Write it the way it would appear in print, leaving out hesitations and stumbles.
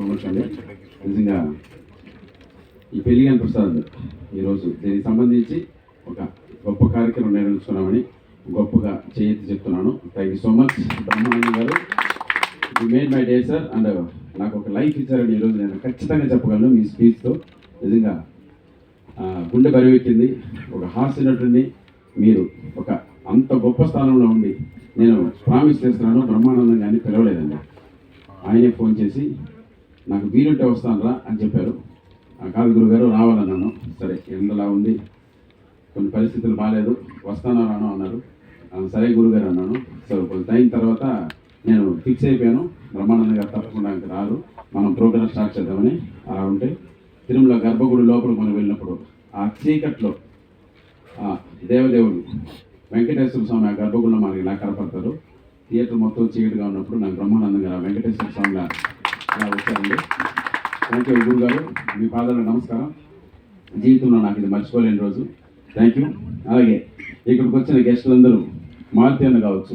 So much అండి. నిజంగా ఈ పెళ్లిగాని ప్రసాద్ ఈరోజు దీనికి సంబంధించి ఒక గొప్ప కార్యక్రమం నిర్వహించుకున్నామని గొప్పగా చేయెత్తి చెప్తున్నాను. Thank you so much Brahmanandam garu. You made my day sir. And నాకు ఒక లైఫ్ ఇచ్చారని ఈరోజు నేను ఖచ్చితంగా చెప్పగలను మీ స్పీచ్తో. నిజంగా గుండె బరువెక్కింది. ఒక హాస్య నటుడిని మీరు ఒక అంత గొప్ప స్థానంలో ఉండి నేను ప్రామిస్ చేస్తున్నాను, బ్రహ్మానందం కానీ పిలవలేదండి. ఆయనే ఫోన్ చేసి నాకు వీలుంటే వస్తానరా అని చెప్పారు. కాదు గురుగారు రావాలన్నాను. సరే ఎంతలా ఉంది, కొన్ని పరిస్థితులు బాగాలేదు, వస్తానో రానో అన్నారు. సరే గురుగారు అన్నాను. సో కొంత టైం తర్వాత నేను ఫిక్స్ అయిపోయాను, బ్రహ్మానంద గారు తప్పకుండా ఇంకా రారు, మనం ప్రోగ్రామ్ స్టార్ట్ చేద్దామని. అలా ఉంటే తిరుమల గర్భగుడి లోపల మనం వెళ్ళినప్పుడు ఆ చీకట్లో దేవదేవుడు వెంకటేశ్వర స్వామి ఆ గర్భగుడిలో మనకి ఇలా కనపడతారు. థియేటర్ మొత్తం చీకటిగా ఉన్నప్పుడు నాకు బ్రహ్మానందం గారు వెంకటేశ్వర స్వామిగా అలా వచ్చారండి. థ్యాంక్ యూ గురుగారు, మీ పాదాలకు నమస్కారం. జీవితంలో నాకు ఇది మర్చిపోలేని రోజు. Thank you. అలాగే ఇక్కడికి వచ్చిన గెస్టులందరూ మారుతి అన్న కావచ్చు,